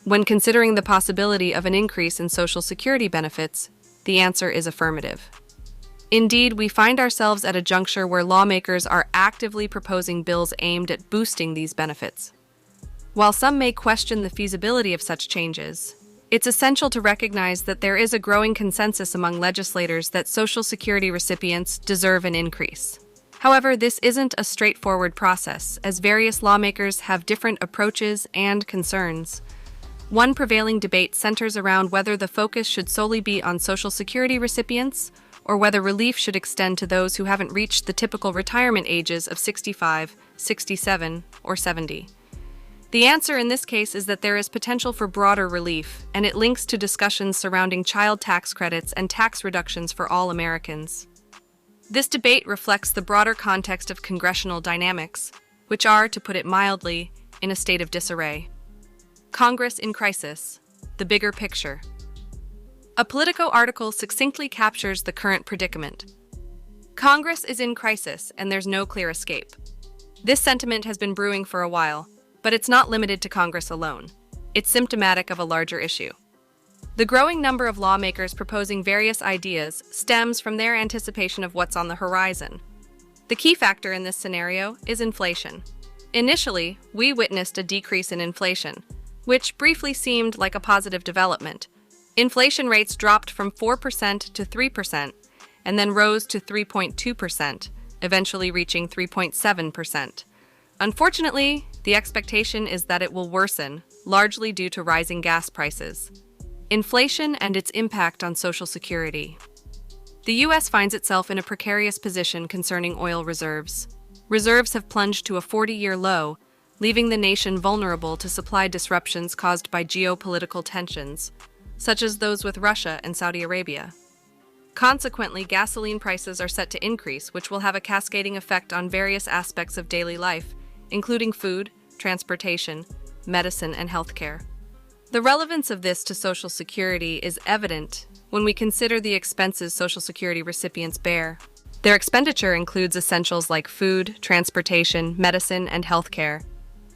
When considering the possibility of an increase in Social Security benefits, the answer is affirmative. Indeed, we find ourselves at a juncture where lawmakers are actively proposing bills aimed at boosting these benefits. While some may question the feasibility of such changes, it's essential to recognize that there is a growing consensus among legislators that Social Security recipients deserve an increase. However, this isn't a straightforward process, as various lawmakers have different approaches and concerns. One prevailing debate centers around whether the focus should solely be on Social Security recipients, or whether relief should extend to those who haven't reached the typical retirement ages of 65, 67, or 70. The answer in this case is that there is potential for broader relief, and it links to discussions surrounding child tax credits and tax reductions for all Americans. This debate reflects the broader context of congressional dynamics, which are, to put it mildly, in a state of disarray. Congress in crisis, the bigger picture. A Politico article succinctly captures the current predicament. Congress is in crisis, and there's no clear escape. This sentiment has been brewing for a while, but it's not limited to Congress alone. It's symptomatic of a larger issue. The growing number of lawmakers proposing various ideas stems from their anticipation of what's on the horizon. The key factor in this scenario is inflation. Initially, we witnessed a decrease in inflation, which briefly seemed like a positive development. Inflation rates dropped from 4% to 3%, and then rose to 3.2%, eventually reaching 3.7%. Unfortunately, the expectation is that it will worsen, largely due to rising gas prices. Inflation and its impact on Social Security. The U.S. finds itself in a precarious position concerning oil reserves. Reserves have plunged to a 40-year low, leaving the nation vulnerable to supply disruptions caused by geopolitical tensions, such as those with Russia and Saudi Arabia. Consequently, gasoline prices are set to increase, which will have a cascading effect on various aspects of daily life, including food, transportation, medicine, and healthcare. The relevance of this to Social Security is evident when we consider the expenses Social Security recipients bear. Their expenditure includes essentials like food, transportation, medicine, and healthcare,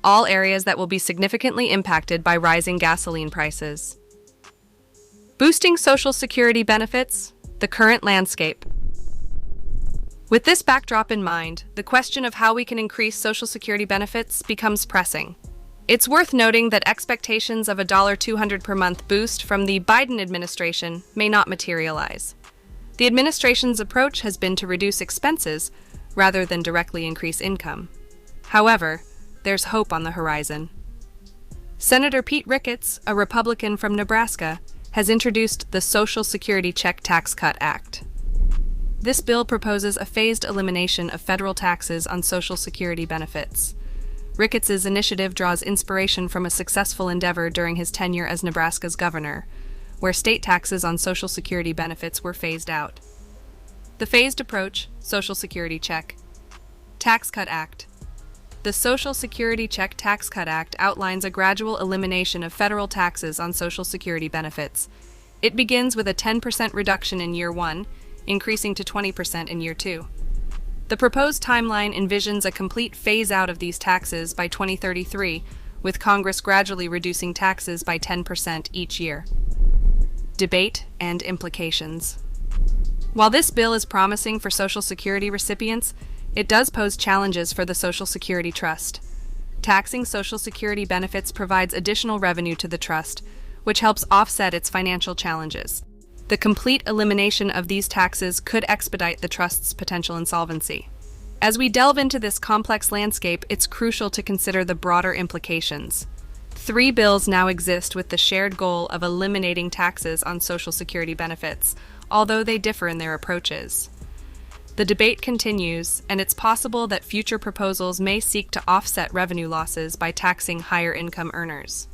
all areas that will be significantly impacted by rising gasoline prices. Boosting Social Security benefits, the current landscape. With this backdrop in mind, the question of how we can increase Social Security benefits becomes pressing. It's worth noting that expectations of a $200 per month boost from the Biden administration may not materialize. The administration's approach has been to reduce expenses rather than directly increase income. However, there's hope on the horizon. Senator Pete Ricketts, a Republican from Nebraska, has introduced the Social Security Check Tax Cut Act. This bill proposes a phased elimination of federal taxes on Social Security benefits. Ricketts' initiative draws inspiration from a successful endeavor during his tenure as Nebraska's governor, where state taxes on Social Security benefits were phased out. The phased approach, Social Security Check Tax Cut Act. The Social Security Check Tax Cut Act outlines a gradual elimination of federal taxes on Social Security benefits. It begins with a 10% reduction in year 1, increasing to 20% in year 2. The proposed timeline envisions a complete phase-out of these taxes by 2033, with Congress gradually reducing taxes by 10% each year. Debate and implications. While this bill is promising for Social Security recipients, it does pose challenges for the Social Security Trust. Taxing Social Security benefits provides additional revenue to the trust, which helps offset its financial challenges. The complete elimination of these taxes could expedite the trust's potential insolvency. As we delve into this complex landscape, it's crucial to consider the broader implications. 3 bills now exist with the shared goal of eliminating taxes on Social Security benefits, although they differ in their approaches. The debate continues, and it's possible that future proposals may seek to offset revenue losses by taxing higher income earners.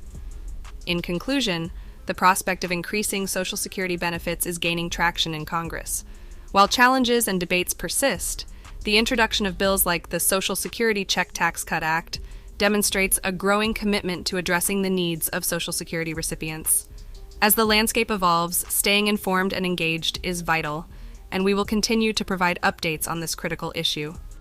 In conclusion, the prospect of increasing Social Security benefits is gaining traction in Congress. While challenges and debates persist, the introduction of bills like the Social Security Check Tax Cut Act demonstrates a growing commitment to addressing the needs of Social Security recipients. As the landscape evolves, staying informed and engaged is vital, and we will continue to provide updates on this critical issue.